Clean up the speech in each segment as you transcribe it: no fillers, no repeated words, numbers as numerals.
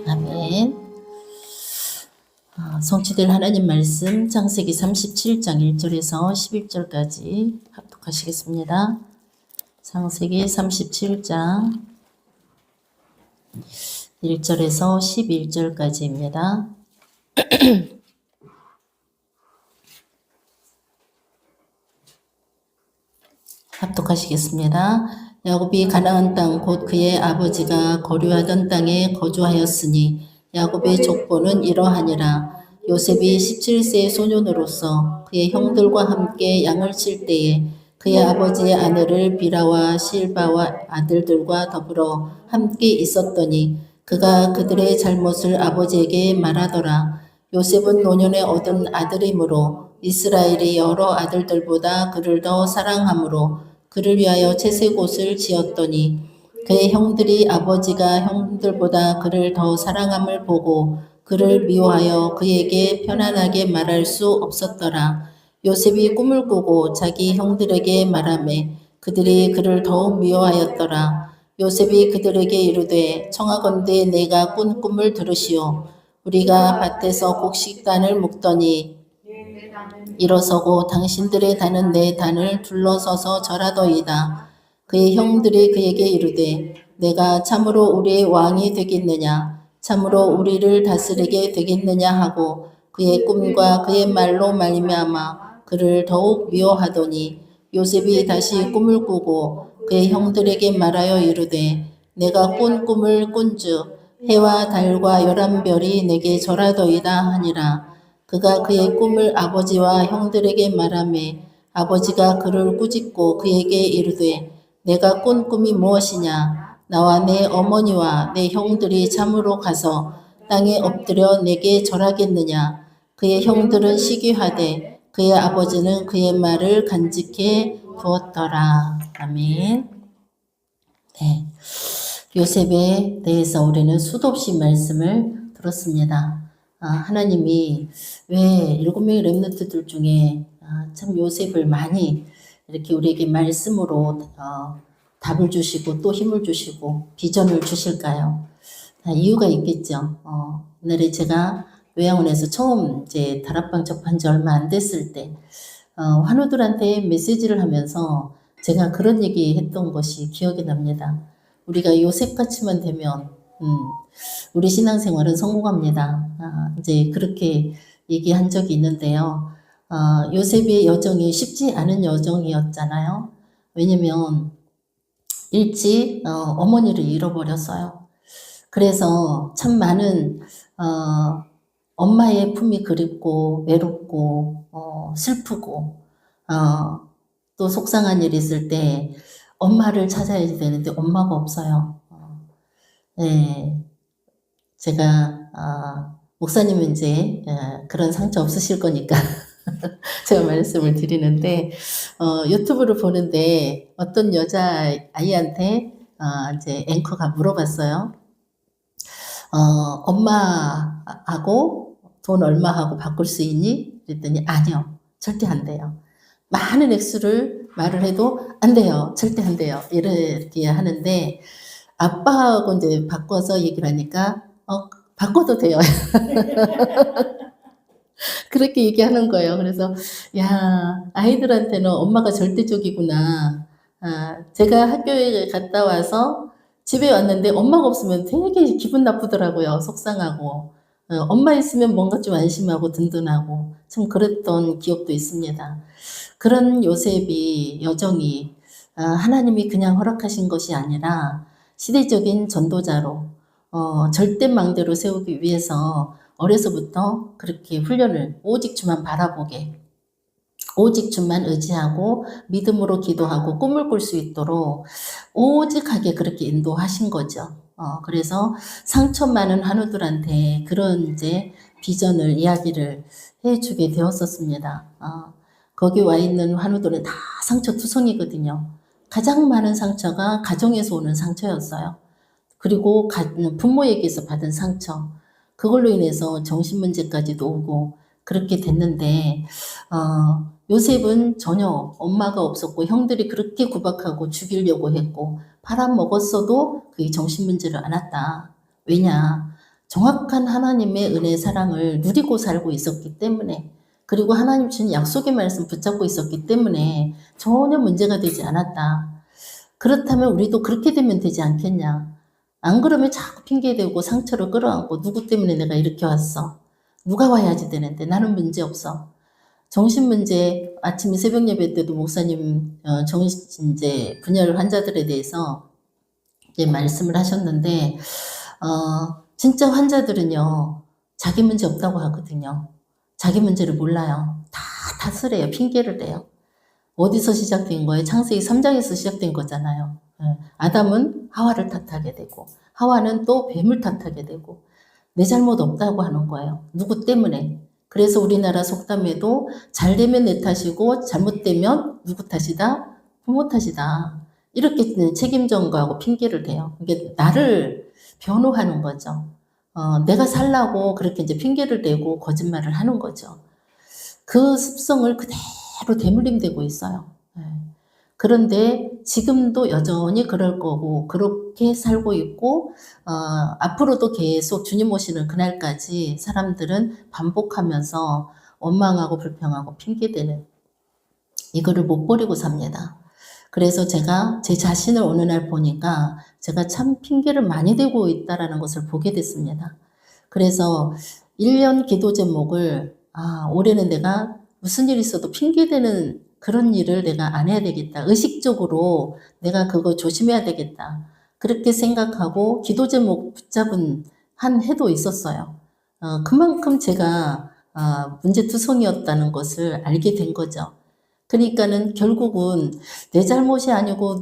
아멘. 성취될 하나님 말씀 창세기 37장 1절에서 11절까지 합독하시겠습니다. 창세기 37장 1절에서 11절까지입니다. 합독하시겠습니다. 야곱이 가나안 땅 곧 그의 아버지가 거류하던 땅에 거주하였으니 야곱의 족보는 이러하니라. 요셉이 17세의 소년으로서 그의 형들과 함께 양을 칠 때에 그의 아버지의 아내를 비라와 실바와 아들들과 더불어 함께 있었더니 그가 그들의 잘못을 아버지에게 말하더라. 요셉은 노년에 얻은 아들이므로 이스라엘이 여러 아들들보다 그를 더 사랑하므로 그를 위하여 채색옷을 지었더니 그의 형들이 아버지가 형들보다 그를 더 사랑함을 보고 그를 미워하여 그에게 편안하게 말할 수 없었더라. 요셉이 꿈을 꾸고 자기 형들에게 말하매 그들이 그를 더욱 미워하였더라. 요셉이 그들에게 이르되 청하건대 내가 꾼 꿈을 들으시오. 우리가 밭에서 곡식단을 묶더니 일어서고 당신들의 단은 내 단을 둘러서서 절하더이다. 그의 형들이 그에게 이르되 내가 참으로 우리의 왕이 되겠느냐 참으로 우리를 다스리게 되겠느냐 하고 그의 꿈과 그의 말로 말미암아 그를 더욱 미워하더니 요셉이 다시 꿈을 꾸고 그의 형들에게 말하여 이르되 내가 꾼 꿈을 꾼즉 해와 달과 11별이 내게 절하더이다 하니라. 그가 그의 꿈을 아버지와 형들에게 말하매 아버지가 그를 꾸짖고 그에게 이르되 내가 꾼 꿈이 무엇이냐 나와 내 어머니와 내 형들이 참으로 가서 땅에 엎드려 내게 절하겠느냐. 그의 형들은 시기하되 그의 아버지는 그의 말을 간직해 두었더라. 아멘. 네. 요셉에 대해서 우리는 수도 없이 말씀을 들었습니다. 하나님이 왜 7명의 렘넌트들 중에 참 요셉을 많이 이렇게 우리에게 말씀으로 답을 주시고 또 힘을 주시고 비전을 주실까요? 이유가 있겠죠. 오늘에 제가 요양원에서 처음 이제 다락방 접한 지 얼마 안 됐을 때 환우들한테 메시지를 하면서 제가 그런 얘기 했던 것이 기억이 납니다. 우리가 요셉같이만 되면 우리 신앙생활은 성공합니다. 이제 그렇게 얘기한 적이 있는데요. 요셉의 여정이 쉽지 않은 여정이었잖아요. 왜냐면 일찍 어머니를 잃어버렸어요. 그래서 참 많은 엄마의 품이 그립고 외롭고 슬프고 또 속상한 일이 있을 때 엄마를 찾아야 되는데 엄마가 없어요. 네, 제가 목사님은 이제 그런 상처 없으실 거니까 제가 말씀을 드리는데 유튜브를 보는데 어떤 여자 아이한테 이제 앵커가 물어봤어요. 엄마하고 돈 얼마하고 바꿀 수 있니? 그랬더니 아니요, 절대 안 돼요. 많은 액수를 말을 해도 안 돼요, 절대 안 돼요. 이렇게 하는데 아빠하고 이제 바꿔서 얘기를 하니까 바꿔도 돼요. 그렇게 얘기하는 거예요. 그래서 야, 아이들한테는 엄마가 절대적이구나. 제가 학교에 갔다 와서 집에 왔는데 엄마가 없으면 되게 기분 나쁘더라고요. 속상하고. 엄마 있으면 뭔가 좀 안심하고 든든하고 참 그랬던 기억도 있습니다. 그런 요셉이 여정이 하나님이 그냥 허락하신 것이 아니라 시대적인 전도자로 절대망대로 세우기 위해서 어려서부터 그렇게 훈련을 오직 주만 바라보게 오직 주만 의지하고 믿음으로 기도하고 꿈을 꿀 수 있도록 오직하게 그렇게 인도하신 거죠. 그래서 상처 많은 한우들한테 그런 이제 비전을 이야기를 해주게 되었었습니다. 거기 와 있는 한우들은 다 상처투성이거든요. 가장 많은 상처가 가정에서 오는 상처였어요. 그리고 부모에게서 받은 상처, 그걸로 인해서 정신문제까지도 오고 그렇게 됐는데 요셉은 전혀 엄마가 없었고 형들이 그렇게 구박하고 죽이려고 했고 팔아먹었어도 그게 정신문제를 안 왔다. 왜냐? 정확한 하나님의 은혜 사랑을 누리고 살고 있었기 때문에, 그리고 하나님 주신 약속의 말씀 붙잡고 있었기 때문에 전혀 문제가 되지 않았다. 그렇다면 우리도 그렇게 되면 되지 않겠냐. 안 그러면 자꾸 핑계대고 상처를 끌어안고 누구 때문에 내가 이렇게 왔어. 누가 와야지 되는데 나는 문제 없어. 정신 문제, 아침 새벽 예배 때도 목사님 정신 이제 분열 환자들에 대해서 이제 말씀을 하셨는데, 진짜 환자들은요, 자기 문제 없다고 하거든요. 자기 문제를 몰라요. 다 탓을 해요. 핑계를 대요. 어디서 시작된 거예요? 창세기 3장에서 시작된 거잖아요. 아담은 하와를 탓하게 되고, 하와는 또 뱀을 탓하게 되고, 내 잘못 없다고 하는 거예요. 누구 때문에? 그래서 우리나라 속담에도 잘 되면 내 탓이고 잘못되면 누구 탓이다? 부모 탓이다. 이렇게 책임전가하고 핑계를 대요. 이게 나를 변호하는 거죠. 내가 살라고 그렇게 이제 핑계를 대고 거짓말을 하는 거죠. 그 습성을 그대로 대물림되고 있어요. 그런데 지금도 여전히 그럴 거고 그렇게 살고 있고 앞으로도 계속 주님 오시는 그날까지 사람들은 반복하면서 원망하고 불평하고 핑계대는 이거를 못 버리고 삽니다. 그래서 제가 제 자신을 어느 날 보니까 제가 참 핑계를 많이 대고 있다라는 것을 보게 됐습니다. 그래서 1년 기도 제목을 올해는 내가 무슨 일이 있어도 핑계대는 그런 일을 내가 안 해야 되겠다. 의식적으로 내가 그거 조심해야 되겠다. 그렇게 생각하고 기도 제목 붙잡은 한 해도 있었어요. 그만큼 제가 문제투성이었다는 것을 알게 된 거죠. 그러니까는 결국은 내 잘못이 아니고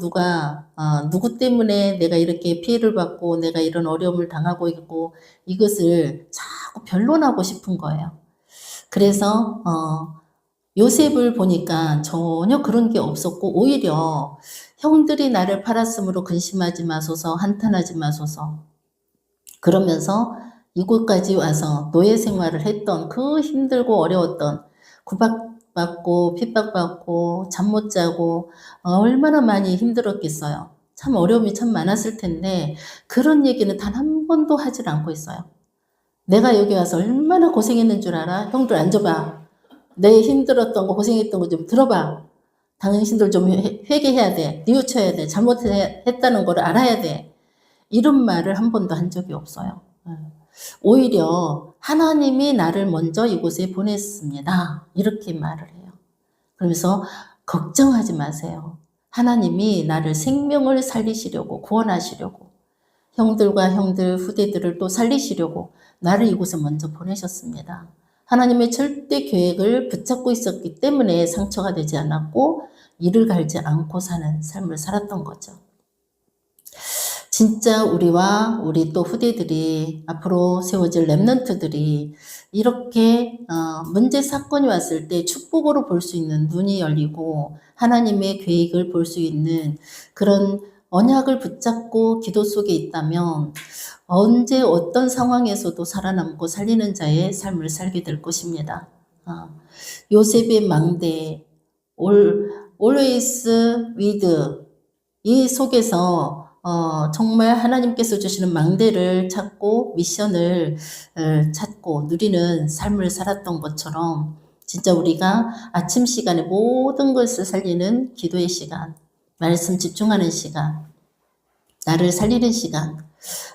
누구 때문에 내가 이렇게 피해를 받고 내가 이런 어려움을 당하고 있고 이것을 자꾸 변론하고 싶은 거예요. 그래서 요셉을 보니까 전혀 그런 게 없었고 오히려 형들이 나를 팔았으므로 근심하지 마소서, 한탄하지 마소서. 그러면서 이곳까지 와서 노예 생활을 했던 그 힘들고 어려웠던 구박받고 핍박받고 잠 못 자고 얼마나 많이 힘들었겠어요. 참 어려움이 참 많았을 텐데 그런 얘기는 단 한 번도 하질 않고 있어요. 내가 여기 와서 얼마나 고생했는 줄 알아? 형들 앉아봐. 내 힘들었던 거 고생했던 거 좀 들어봐. 당신들 좀 회개해야 돼. 뉘우쳐야 돼. 잘못했다는 걸 알아야 돼. 이런 말을 한 번도 한 적이 없어요. 오히려 하나님이 나를 먼저 이곳에 보냈습니다. 이렇게 말을 해요. 그러면서 걱정하지 마세요. 하나님이 나를 생명을 살리시려고 구원하시려고 형들과 형들 후대들을 또 살리시려고 나를 이곳에 먼저 보내셨습니다. 하나님의 절대 계획을 붙잡고 있었기 때문에 상처가 되지 않았고 이를 갈지 않고 사는 삶을 살았던 거죠. 진짜 우리와 우리 또 후대들이 앞으로 세워질 렘넌트들이 이렇게 문제 사건이 왔을 때 축복으로 볼 수 있는 눈이 열리고 하나님의 계획을 볼 수 있는 그런 언약을 붙잡고 기도 속에 있다면 언제 어떤 상황에서도 살아남고 살리는 자의 삶을 살게 될 것입니다. 요셉의 망대, always with 이 속에서 정말 하나님께서 주시는 망대를 찾고 미션을 찾고 누리는 삶을 살았던 것처럼 진짜 우리가 아침 시간에 모든 것을 살리는 기도의 시간, 말씀 집중하는 시간, 나를 살리는 시간,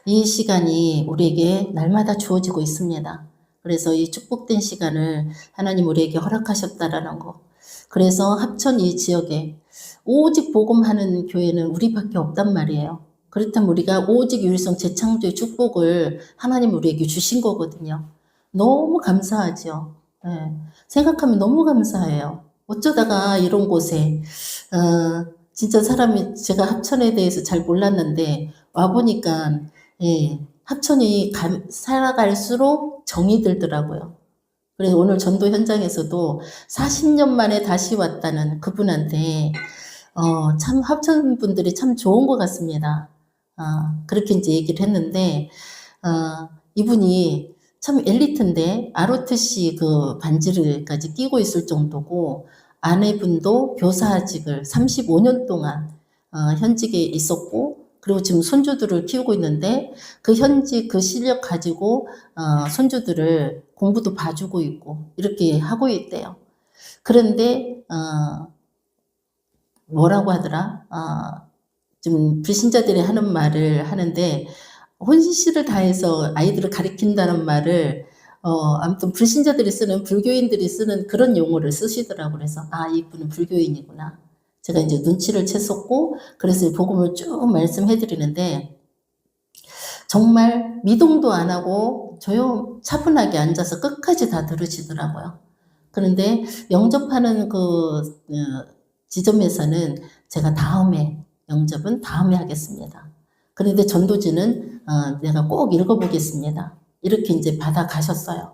이 시간이 우리에게 날마다 주어지고 있습니다. 그래서 이 축복된 시간을 하나님 우리에게 허락하셨다라는 거. 그래서 합천 이 지역에 오직 복음하는 교회는 우리밖에 없단 말이에요. 그렇다면 우리가 오직 유일성 재창조의 축복을 하나님 우리에게 주신 거거든요. 너무 감사하죠. 네. 생각하면 너무 감사해요. 어쩌다가 이런 곳에 진짜 사람이 제가 합천에 대해서 잘 몰랐는데 와보니까 합천이 살아갈수록 정이 들더라고요. 그래서 오늘 전도 현장에서도 40년 만에 다시 왔다는 그분한테 참 합천 분들이 참 좋은 것 같습니다. 그렇게 이제 얘기를 했는데 이분이 참 엘리트인데 ROTC 그 반지를까지 끼고 있을 정도고 아내분도 교사직을 35년 동안 현직에 있었고 그리고 지금 손주들을 키우고 있는데 그 현직 그 실력 가지고 손주들을 공부도 봐주고 있고 이렇게 하고 있대요. 그런데 뭐라고 하더라? 좀 불신자들이 하는 말을 하는데 혼신씨를 다해서 아이들을 가리킨다는 말을 아무튼 불신자들이 쓰는 불교인들이 쓰는 그런 용어를 쓰시더라고요. 그래서 이분은 불교인이구나. 제가 이제 눈치를 챘었고 그래서 복음을 쭉 말씀해 드리는데 정말 미동도 안 하고 차분하게 앉아서 끝까지 다 들으시더라고요. 그런데 영접하는 그 지점에서는 제가 영접은 다음에 하겠습니다. 그런데 전도지는 내가 꼭 읽어보겠습니다. 이렇게 이제 받아가셨어요.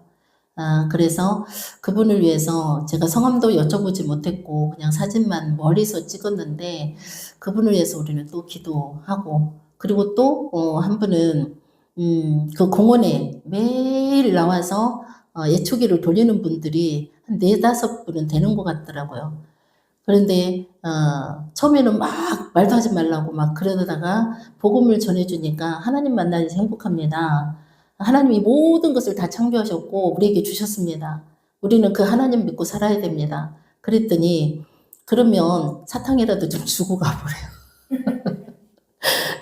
그래서 그분을 위해서 제가 성함도 여쭤보지 못했고 그냥 사진만 멀리서 찍었는데 그분을 위해서 우리는 또 기도하고 그리고 또 한 분은 그 공원에 매일 나와서 예초기를 돌리는 분들이 한 4-5분은 되는 것 같더라고요. 그런데 처음에는 막 말도 하지 말라고 막 그러다가 복음을 전해주니까 하나님 만나서 행복합니다. 하나님이 모든 것을 다 창조하셨고 우리에게 주셨습니다. 우리는 그 하나님 믿고 살아야 됩니다. 그랬더니 그러면 사탕이라도 좀 주고 가보래요.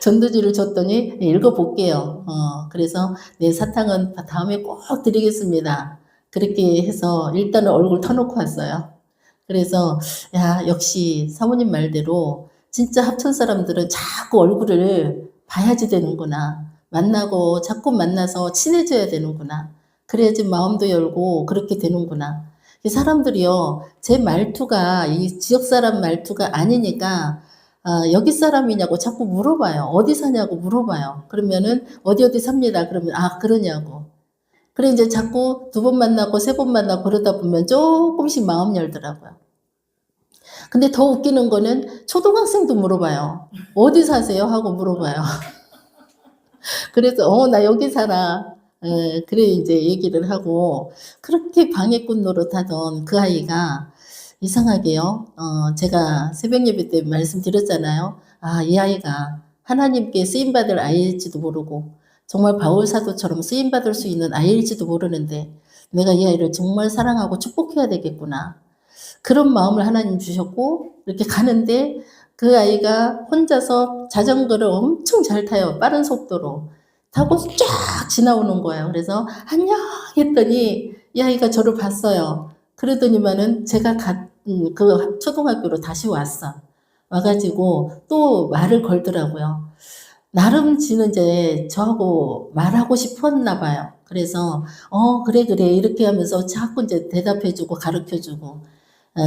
전도지를 줬더니 읽어볼게요. 그래서 네, 사탕은 다음에 꼭 드리겠습니다. 그렇게 해서 일단은 얼굴 터놓고 왔어요. 그래서 역시 사모님 말대로 진짜 합천 사람들은 자꾸 얼굴을 봐야지 되는구나. 자꾸 만나서 친해져야 되는구나. 그래야지 마음도 열고 그렇게 되는구나. 이 사람들이요, 제 말투가 이 지역 사람 말투가 아니니까 여기 사람이냐고 자꾸 물어봐요. 어디 사냐고 물어봐요. 그러면은 어디 삽니다. 그러면 그러냐고. 그래 이제 자꾸 2번 만나고 3번 만나고 그러다 보면 조금씩 마음 열더라고요. 근데 더 웃기는 거는 초등학생도 물어봐요. 어디 사세요? 하고 물어봐요. 그래서 나 여기 살아. 그래 이제 얘기를 하고 그렇게 방해꾼 노릇하던 그 아이가 이상하게요. 제가 새벽 예배 때 말씀드렸잖아요. 이 아이가 하나님께 쓰임받을 아이일지도 모르고 정말 바울 사도처럼 쓰임받을 수 있는 아이일지도 모르는데 내가 이 아이를 정말 사랑하고 축복해야 되겠구나. 그런 마음을 하나님 주셨고 이렇게 가는데 그 아이가 혼자서 자전거를 엄청 잘 타요. 빠른 속도로. 타고 쫙 지나오는 거예요. 그래서 안녕 했더니 이 아이가 저를 봤어요. 그러더니만은 제가 그 초등학교로 다시 와가지고 또 말을 걸더라고요. 나름 지는 이제 저하고 말하고 싶었나 봐요. 그래서 그래 이렇게 하면서 자꾸 이제 대답해주고 가르쳐주고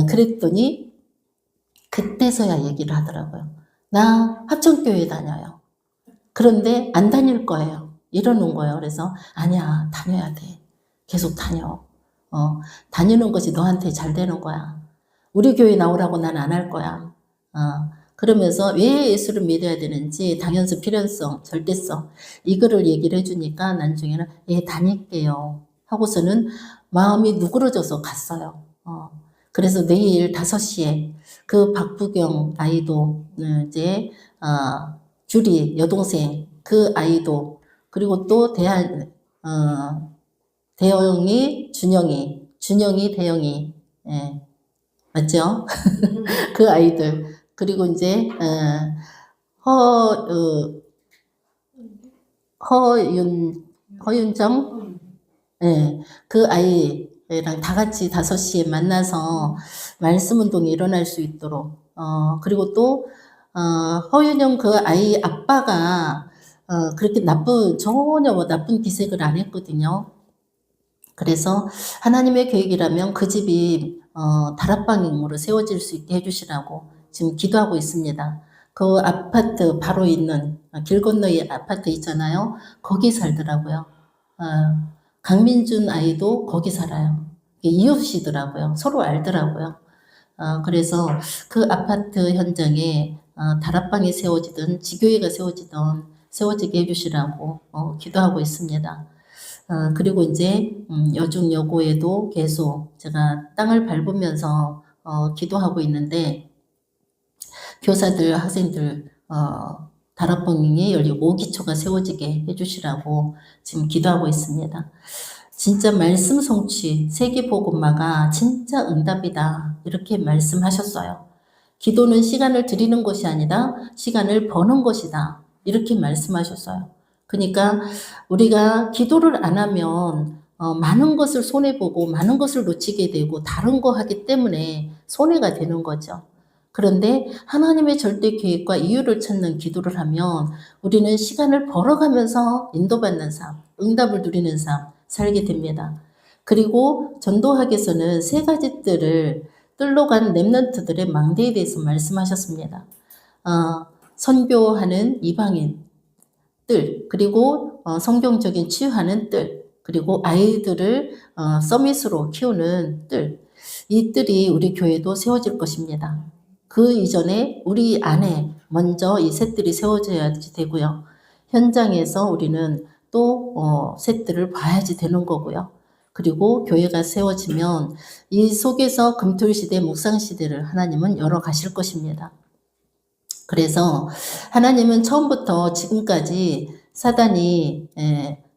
그랬더니 그때서야 얘기를 하더라고요. 나 합천교회 다녀요. 그런데 안 다닐 거예요. 이러는 거예요. 그래서 아니야, 다녀야 돼. 계속 다녀. 다니는 것이 너한테 잘 되는 거야. 우리 교회 나오라고 난 안 할 거야. 그러면서 왜 예수를 믿어야 되는지 당연성, 필연성, 절대성 이거를 얘기를 해주니까 나중에는 다닐게요 하고서는 마음이 누그러져서 갔어요. 그래서 내일 5시에 그 박부경 아이도 이제 규리 여동생 그 아이도 그리고 또 대영이 준영이 대영이 맞죠? 그 아이들 그리고 이제 허윤정 그 아이랑 다 같이 5시에 만나서 말씀 운동이 일어날 수 있도록 그리고 또 허윤영 그 아이 아빠가 그렇게 전혀 나쁜 기색을 안 했거든요. 그래서 하나님의 계획이라면 그 집이 다락방으로 세워질 수 있게 해주시라고 지금 기도하고 있습니다. 그 아파트 바로 있는 길 건너에 아파트 있잖아요. 거기 살더라고요. 강민준 아이도 거기 살아요. 이웃이더라고요. 서로 알더라고요. 그래서 그 아파트 현장에 다락방이 세워지든 지교회가 세워지게 해주시라고 기도하고 있습니다. 그리고 이제 여중여고에도 계속 제가 땅을 밟으면서 기도하고 있는데 교사들, 학생들 다락방이 열리고 기초가 세워지게 해주시라고 지금 기도하고 있습니다. 진짜 말씀 성취, 세계복음화가 진짜 응답이다. 이렇게 말씀하셨어요. 기도는 시간을 드리는 것이 아니라 시간을 버는 것이다. 이렇게 말씀하셨어요. 그러니까 우리가 기도를 안 하면 많은 것을 손해보고 많은 것을 놓치게 되고 다른 거 하기 때문에 손해가 되는 거죠. 그런데 하나님의 절대 계획과 이유를 찾는 기도를 하면 우리는 시간을 벌어가면서 인도받는 삶, 응답을 누리는 삶 살게 됩니다. 그리고 전도학에서는 세 가지 뜰로 간 렘넌트들의 망대에 대해서 말씀하셨습니다. 선교하는 이방인 뜰, 그리고 성경적인 치유하는 뜰, 그리고 아이들을 서밋으로 키우는 뜰. 이 뜰이 우리 교회도 세워질 것입니다. 그 이전에 우리 안에 먼저 이 새 뜰이 세워져야 되고요. 현장에서 우리는 또 새 뜰을 봐야지 되는 거고요. 그리고 교회가 세워지면 이 속에서 금토일시대, 묵상시대를 하나님은 열어가실 것입니다. 그래서 하나님은 처음부터 지금까지 사단이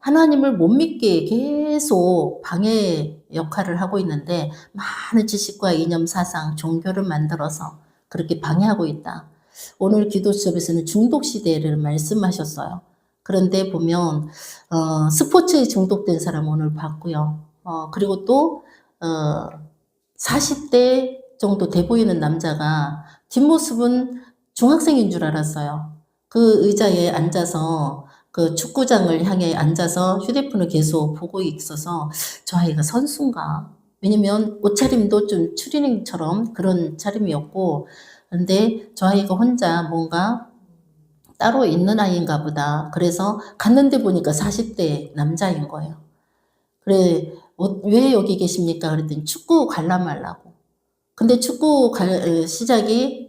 하나님을 못 믿게 계속 방해 역할을 하고 있는데 많은 지식과 이념, 사상, 종교를 만들어서 그렇게 방해하고 있다. 오늘 기도 수업에서는 중독시대를 말씀하셨어요. 그런데 보면 스포츠에 중독된 사람 오늘 봤고요. 그리고 또 40대 정도 돼 보이는 남자가 뒷모습은 중학생인 줄 알았어요. 그 의자에 앉아서 그 축구장을 향해 앉아서 휴대폰을 계속 보고 있어서 저 아이가 선수인가? 왜냐면 옷차림도 좀 추리닝처럼 그런 차림이었고, 근데 저 아이가 혼자 뭔가 따로 있는 아이인가 보다. 그래서 갔는데 보니까 40대 남자인 거예요. 그래, 왜 여기 계십니까? 그랬더니 축구 관람하려고. 근데 축구 시작이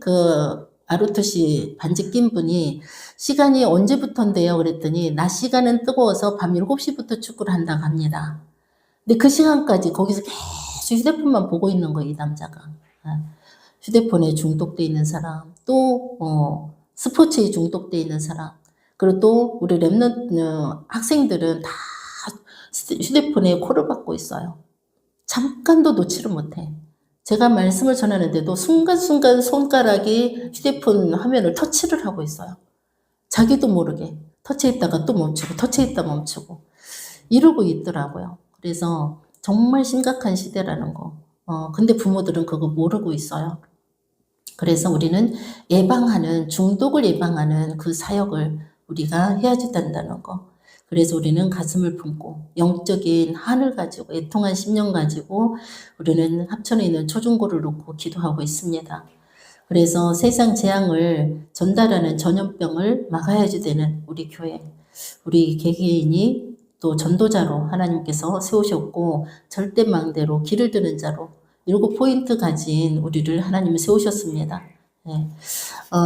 아르토시 반지 낀 분이 시간이 언제부터인데요? 그랬더니 낮 시간은 뜨거워서 밤 7시부터 축구를 한다고 합니다. 근데 그 시간까지 거기서 계속 휴대폰만 보고 있는 거예요, 이 남자가. 휴대폰에 중독돼 있는 사람, 또 스포츠에 중독돼 있는 사람, 그리고 또 우리 랩넌트 학생들은 다 휴대폰에 콜을 받고 있어요. 잠깐도 놓지를 못해. 제가 말씀을 전하는데도 순간순간 손가락이 휴대폰 화면을 터치를 하고 있어요. 자기도 모르게 터치했다가 또 멈추고 터치했다 멈추고 이러고 있더라고요. 그래서 정말 심각한 시대라는 거. 근데 부모들은 그거 모르고 있어요. 그래서 우리는 중독을 예방하는 그 사역을 우리가 해야 된다는 거. 그래서 우리는 가슴을 품고 영적인 한을 가지고 애통한 심령 가지고 우리는 합천에 있는 초중고를 놓고 기도하고 있습니다. 그래서 세상 재앙을 전달하는 전염병을 막아야지 되는 우리 교회, 우리 개개인이 또 전도자로 하나님께서 세우셨고 절대망대로 길을 드는 자로 7포인트 가진 우리를 하나님이 세우셨습니다. 네.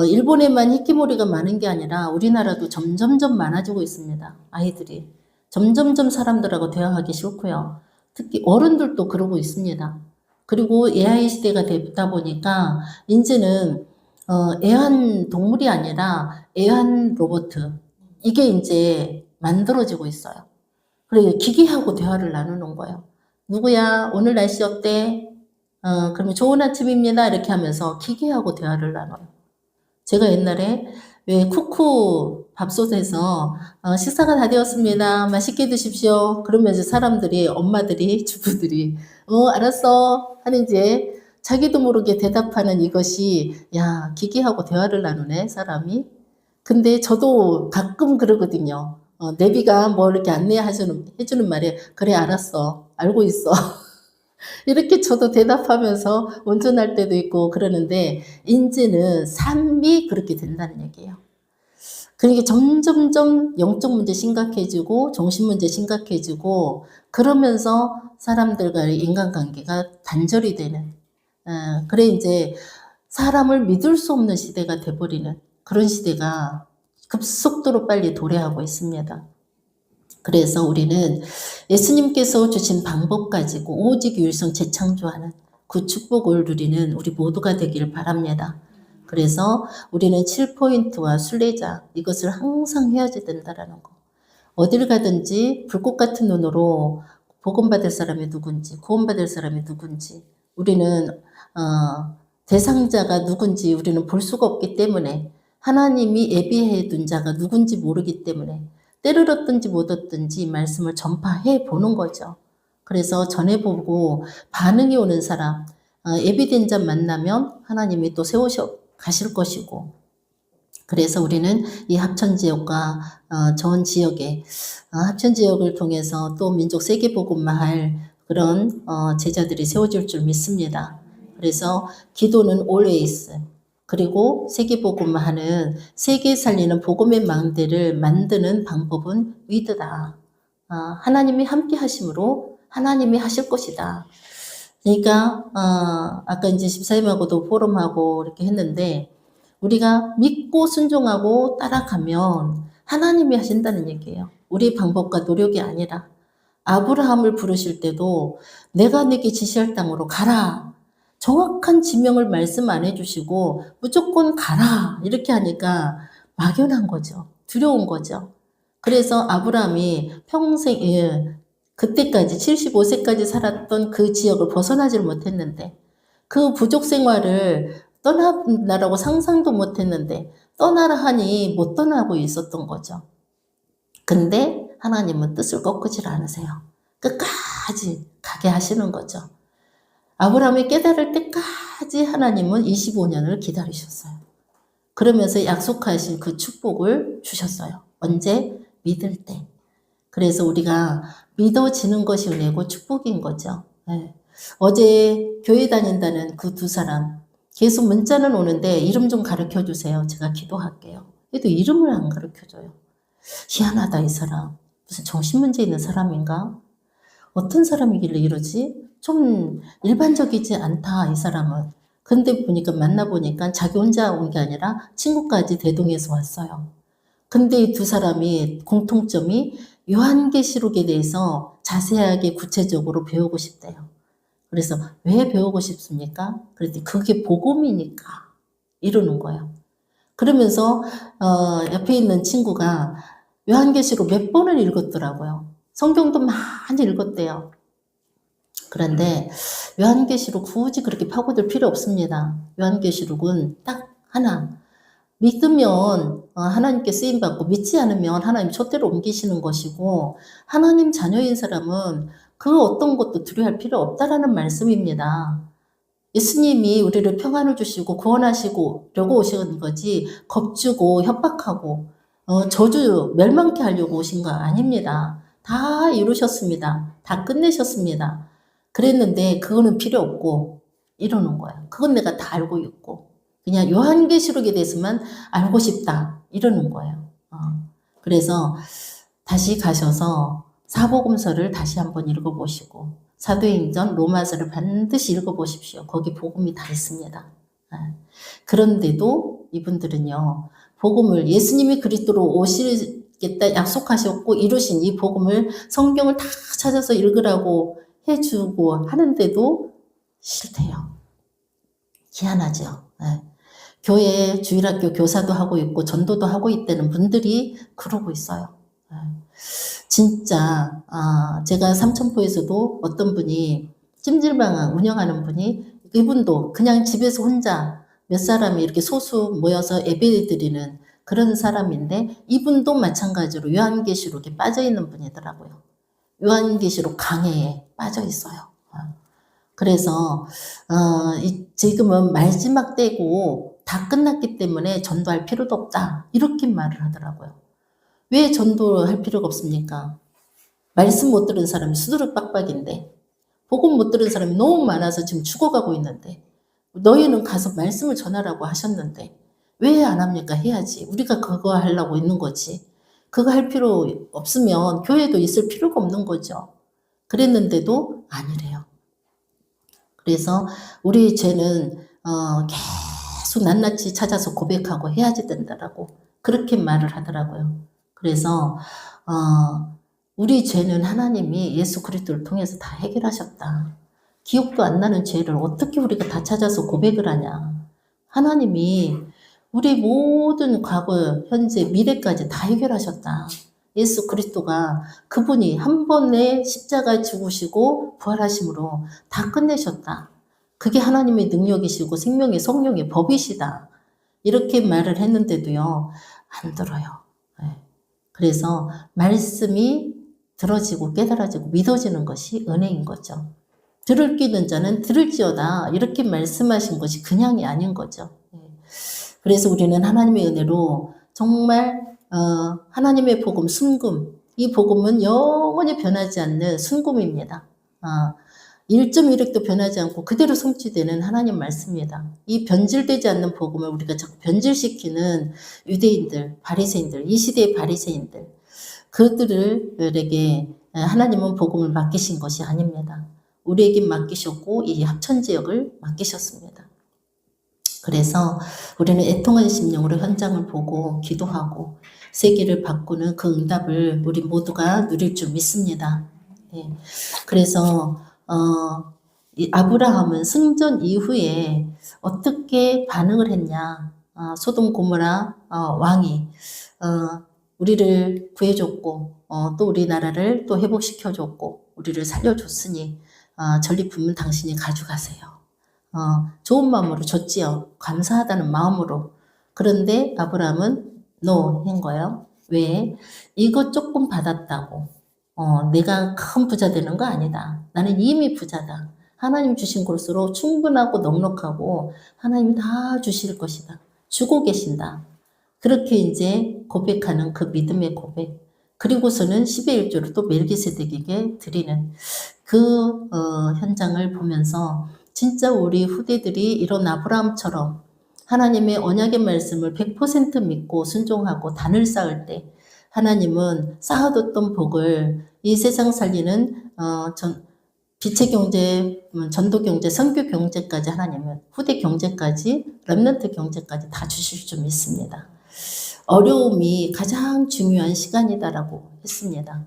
일본에만 히키모리가 많은 게 아니라 우리나라도 점점점 많아지고 있습니다. 아이들이. 점점점 사람들하고 대화하기 싫고요. 특히 어른들도 그러고 있습니다. 그리고 AI 시대가 되다 보니까 이제는 애완동물이 아니라 애완 로봇 이게 이제 만들어지고 있어요. 그리고 기계하고 대화를 나누는 거예요. 누구야? 오늘 날씨 어때? 그러면 좋은 아침입니다. 이렇게 하면서 기계하고 대화를 나눠요. 제가 옛날에 왜 쿠쿠 밥솥에서 식사가 다 되었습니다. 맛있게 드십시오. 그러면서 사람들이, 엄마들이, 주부들이 알았어. 하는 이제 자기도 모르게 대답하는 이것이 야, 기계하고 대화를 나누네, 사람이. 근데 저도 가끔 그러거든요. 내비가 뭐 이렇게 해주는 말에 그래, 알았어. 알고 있어. 이렇게 저도 대답하면서 운전할 때도 있고 그러는데 이제는 삶이 그렇게 된다는 얘기예요. 그러니까 점점점 영적 문제 심각해지고 정신 문제 심각해지고 그러면서 사람들과의 인간관계가 단절이 되는 그래 이제 사람을 믿을 수 없는 시대가 돼버리는 그런 시대가 급속도로 빨리 도래하고 있습니다. 그래서 우리는 예수님께서 주신 방법 가지고 오직 유일성 재창조하는 그 축복을 누리는 우리 모두가 되기를 바랍니다. 그래서 우리는 7포인트와 순례자 이것을 항상 해야지 된다라는 거. 어딜 가든지 불꽃 같은 눈으로 복음받을 사람이 누군지, 구원받을 사람이 누군지, 우리는 대상자가 누군지 우리는 볼 수가 없기 때문에, 하나님이 예비해 둔 자가 누군지 모르기 때문에 때를 얻든지 못 얻든지 말씀을 전파해 보는 거죠. 그래서 전해보고 반응이 오는 사람, 예비된 자 만나면 하나님이 또 세우셔 가실 것이고, 그래서 우리는 이 합천지역과 전 지역에 합천지역을 통해서 또 민족 세계복음화할 그런 제자들이 세워질 줄 믿습니다. 그래서 기도는 always, 그리고 세계복음화하는 세계 살리는 복음의 망대를 만드는 방법은 with다. 하나님이 함께 하심으로 하나님이 하실 것이다. 그러니까 아까 이제 집사님하고도 포럼하고 이렇게 했는데, 우리가 믿고 순종하고 따라가면 하나님이 하신다는 얘기예요. 우리 방법과 노력이 아니라. 아브라함을 부르실 때도 내가 네게 지시할 땅으로 가라. 정확한 지명을 말씀 안 해주시고 무조건 가라 이렇게 하니까 막연한 거죠. 두려운 거죠. 그래서 아브라함이 평생 그때까지 75세까지 살았던 그 지역을 벗어나질 못했는데, 그 부족 생활을 떠나라고 상상도 못했는데 떠나라 하니 못 떠나고 있었던 거죠. 근데 하나님은 뜻을 꺾지 않으세요. 끝까지 가게 하시는 거죠. 아브라함이 깨달을 때까지 하나님은 25년을 기다리셨어요. 그러면서 약속하신 그 축복을 주셨어요. 언제? 믿을 때. 그래서 우리가 믿어지는 것이 은혜고 축복인 거죠. 네. 어제 교회 다닌다는 그 두 사람, 계속 문자는 오는데 이름 좀 가르쳐 주세요. 제가 기도할게요. 그래도 이름을 안 가르쳐 줘요. 희한하다, 이 사람. 무슨 정신문제 있는 사람인가? 어떤 사람이길래 이러지? 좀 일반적이지 않다, 이 사람은. 근데 보니까 만나보니까 자기 혼자 온 게 아니라 친구까지 대동해서 왔어요. 근데 이 두 사람이 공통점이 요한계시록에 대해서 자세하게 구체적으로 배우고 싶대요. 그래서 왜 배우고 싶습니까? 그랬더니 그게 복음이니까 이러는 거예요. 그러면서 옆에 있는 친구가 요한계시록 몇 번을 읽었더라고요. 성경도 많이 읽었대요. 그런데 요한계시록 굳이 그렇게 파고들 필요 없습니다. 요한계시록은 딱 하나, 믿으면 하나님께 쓰임받고 믿지 않으면 하나님 촛대로 옮기시는 것이고, 하나님 자녀인 사람은 그 어떤 것도 두려워할 필요 없다라는 말씀입니다. 예수님이 우리를 평안을 주시고 구원하시려고 오신 거지 겁주고 협박하고 저주 멸망케 하려고 오신 거 아닙니다. 다 이루셨습니다. 다 끝내셨습니다. 그랬는데 그거는 필요 없고 이러는 거예요. 그건 내가 다 알고 있고 그냥 요한계시록에 대해서만 알고 싶다 이러는 거예요. 그래서 다시 가셔서 사복음서를 다시 한번 읽어보시고 사도행전 로마서를 반드시 읽어보십시오. 거기 복음이 다 있습니다. 그런데도 이분들은요, 복음을 예수님이 그리스도로 오시겠다 약속하셨고 이루신 이 복음을 성경을 다 찾아서 읽으라고 해주고 하는데도 싫대요. 희한하죠. 교회 주일학교 교사도 하고 있고 전도도 하고 있다는 분들이 그러고 있어요. 진짜 제가 삼천포에서도 어떤 분이 찜질방 운영하는 분이, 이분도 그냥 집에서 혼자 몇 사람이 이렇게 소수 모여서 예배드리는 그런 사람인데, 이분도 마찬가지로 요한계시록에 빠져있는 분이더라고요. 요한계시록 강해에 빠져있어요. 그래서 지금은 마지막 때고 다 끝났기 때문에 전도할 필요도 없다 이렇게 말을 하더라고요. 왜 전도할 필요가 없습니까? 말씀 못 들은 사람이 수두룩 빡빡인데, 복음 못 들은 사람이 너무 많아서 지금 죽어가고 있는데, 너희는 가서 말씀을 전하라고 하셨는데 왜 안 합니까? 해야지. 우리가 그거 하려고 있는 거지. 그거 할 필요 없으면 교회도 있을 필요가 없는 거죠. 그랬는데도 아니래요. 그래서 우리 죄는 계속 낱낱이 찾아서 고백하고 해야지 된다라고 그렇게 말을 하더라고요. 그래서 우리 죄는 하나님이 예수 그리스도를 통해서 다 해결하셨다. 기억도 안 나는 죄를 어떻게 우리가 다 찾아서 고백을 하냐. 하나님이 우리 모든 과거, 현재, 미래까지 다 해결하셨다. 예수 그리스도가 그분이 한 번에 십자가에 죽으시고 부활하심으로 다 끝내셨다. 그게 하나님의 능력이시고 생명의 성령의 법이시다. 이렇게 말을 했는데도요, 안 들어요. 네. 그래서 말씀이 들어지고 깨달아지고 믿어지는 것이 은혜인 거죠. 들을 귀 있는 자는 들을지어다. 이렇게 말씀하신 것이 그냥이 아닌 거죠. 그래서 우리는 하나님의 은혜로 정말 하나님의 복음, 순금, 이 복음은 영원히 변하지 않는 순금입니다. 1.1획도 변하지 않고 그대로 성취되는 하나님 말씀입니다. 이 변질되지 않는 복음을 우리가 자꾸 변질시키는 유대인들, 바리새인들, 이 시대의 바리새인들, 그들에게 하나님은 복음을 맡기신 것이 아닙니다. 우리에게 맡기셨고 이 합천지역을 맡기셨습니다. 그래서 우리는 애통한 심령으로 현장을 보고 기도하고 세계를 바꾸는 그 응답을 우리 모두가 누릴 줄 믿습니다. 네. 그래서 이 아브라함은 승전 이후에 어떻게 반응을 했냐. 소돔 고모라 왕이 우리를 구해줬고 또 우리나라를 또 회복시켜줬고 우리를 살려줬으니 전리품은 당신이 가져가세요. 좋은 마음으로 줬지요. 감사하다는 마음으로. 그런데 아브라함은 no 한 거예요. 왜? 이거 조금 받았다고 내가 큰 부자 되는 거 아니다. 나는 이미 부자다. 하나님 주신 것으로 충분하고 넉넉하고 하나님이 다 주실 것이다. 주고 계신다. 그렇게 이제 고백하는 그 믿음의 고백. 그리고서는 10의 1조를 또 멜기세덱에게 드리는 그 현장을 보면서 진짜 우리 후대들이 이런 아브라함처럼 하나님의 언약의 말씀을 100% 믿고 순종하고 단을 쌓을 때 하나님은 쌓아뒀던 복을 이 세상 살리는 빛의 경제, 전도 경제, 선교 경제까지 하나님은 후대 경제까지, 렘넌트 경제까지 다 주실 줄 믿습니다. 어려움이 가장 중요한 시간이다라고 했습니다.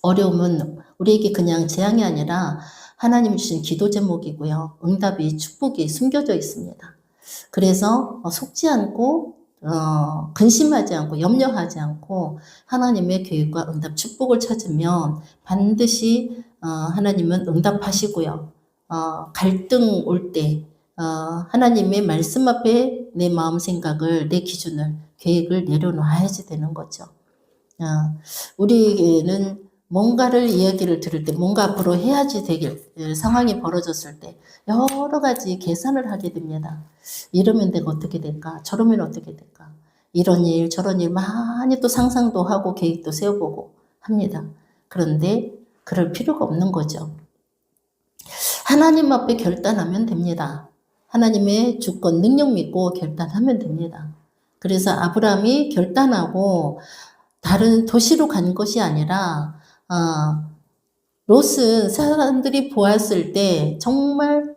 어려움은 우리에게 그냥 재앙이 아니라 하나님 주신 기도 제목이고요. 응답이, 축복이 숨겨져 있습니다. 그래서 속지 않고 근심하지 않고 염려하지 않고 하나님의 계획과 응답, 축복을 찾으면 반드시 하나님은 응답하시고요. 갈등 올 때 하나님의 말씀 앞에 내 마음 생각을, 내 기준을, 계획을 내려놔야지 되는 거죠. 우리에게는 뭔가를 이야기를 들을 때 뭔가 앞으로 해야지 되길 상황이 벌어졌을 때 여러 가지 계산을 하게 됩니다. 이러면 내가 어떻게 될까? 저러면 어떻게 될까? 이런 일 저런 일 많이 또 상상도 하고 계획도 세워보고 합니다. 그런데 그럴 필요가 없는 거죠. 하나님 앞에 결단하면 됩니다. 하나님의 주권 능력 믿고 결단하면 됩니다. 그래서 아브라함이 결단하고 다른 도시로 간 것이 아니라 롯은 사람들이 보았을 때 정말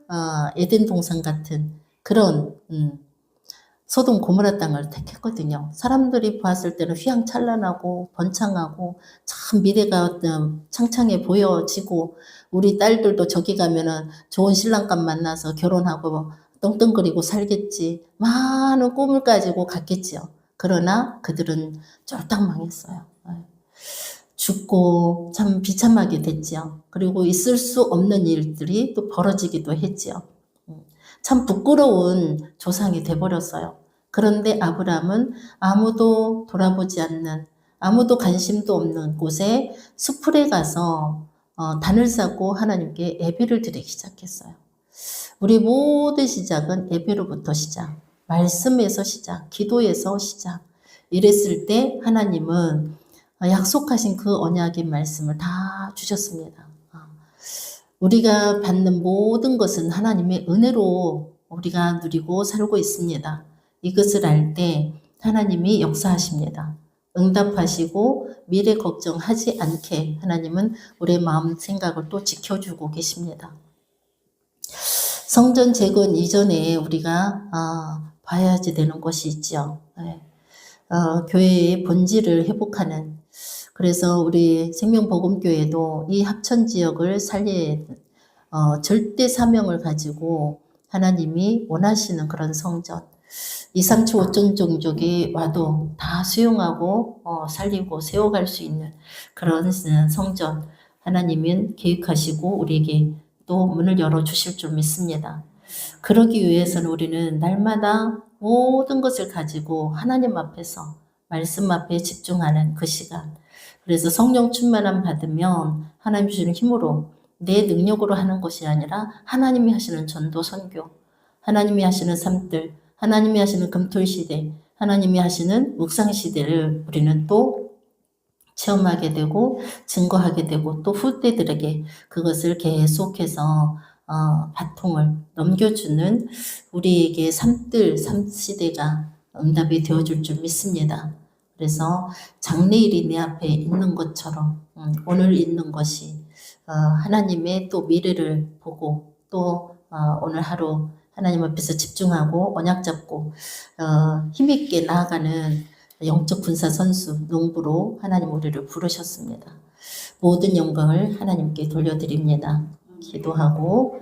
에덴 동산 같은 그런 소돔 고모라 땅을 택했거든요. 사람들이 보았을 때는 휘황찬란하고 번창하고 참 미래가 창창해 보여지고 우리 딸들도 저기 가면은 좋은 신랑감 만나서 결혼하고 떵떵거리고 살겠지. 많은 꿈을 가지고 갔겠지요. 그러나 그들은 쫄딱 망했어요. 죽고 참 비참하게 됐지요. 그리고 있을 수 없는 일들이 또 벌어지기도 했지요. 참 부끄러운 조상이 돼버렸어요. 그런데 아브라함은 아무도 돌아보지 않는, 아무도 관심도 없는 곳에 수풀에 가서 단을 쌓고 하나님께 예배를 드리기 시작했어요. 우리 모든 시작은 예배로부터 시작, 말씀에서 시작, 기도에서 시작. 이랬을 때 하나님은 약속하신 그 언약의 말씀을 다 주셨습니다. 우리가 받는 모든 것은 하나님의 은혜로 우리가 누리고 살고 있습니다. 이것을 알 때 하나님이 역사하십니다. 응답하시고 미래 걱정하지 않게 하나님은 우리의 마음 생각을 또 지켜주고 계십니다. 성전 재건 이전에 우리가 봐야지 되는 것이 있죠. 교회의 본질을 회복하는, 그래서 우리 생명복음교회도 이 합천지역을 살릴 절대 사명을 가지고 하나님이 원하시는 그런 성전, 이상치 오천 종족이 와도 다 수용하고 살리고 세워갈 수 있는 그런 성전, 하나님은 계획하시고 우리에게 또 문을 열어주실 줄 믿습니다. 그러기 위해서는 우리는 날마다 모든 것을 가지고 하나님 앞에서 말씀 앞에 집중하는 그 시간. 그래서 성령 충만함 받으면 하나님 주시는 힘으로 내 능력으로 하는 것이 아니라 하나님이 하시는 전도 선교, 하나님이 하시는 삶들, 하나님이 하시는 금토시대, 하나님이 하시는 묵상시대를 우리는 또 체험하게 되고 증거하게 되고 또 후대들에게 그것을 계속해서 바통을 넘겨주는 우리에게 삶 시대가 응답이 되어줄 줄 믿습니다. 그래서 장래일이 내 앞에 있는 것처럼 오늘 있는 것이 하나님의 또 미래를 보고 또 오늘 하루 하나님 앞에서 집중하고 언약 잡고 힘있게 나아가는 영적 군사 선수 농부로 하나님 우리를 부르셨습니다. 모든 영광을 하나님께 돌려드립니다. 기도하고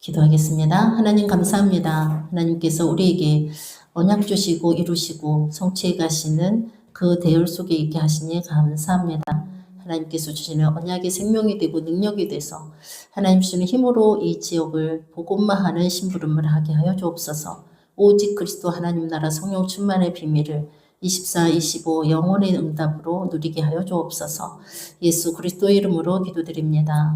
기도하겠습니다. 하나님 감사합니다. 하나님께서 우리에게 언약 주시고 이루시고 성취해 가시는 그 대열 속에 있게 하시니 감사합니다. 하나님께서 주시는 언약이 생명이 되고 능력이 돼서 하나님 주시는 힘으로 이 지역을 복음화하는 심부름을 하게 하여 주옵소서. 오직 그리스도 하나님 나라 성령 충만의 비밀을 24, 25 영혼의 응답으로 누리게 하여 주옵소서. 예수 그리스도의 이름으로 기도드립니다.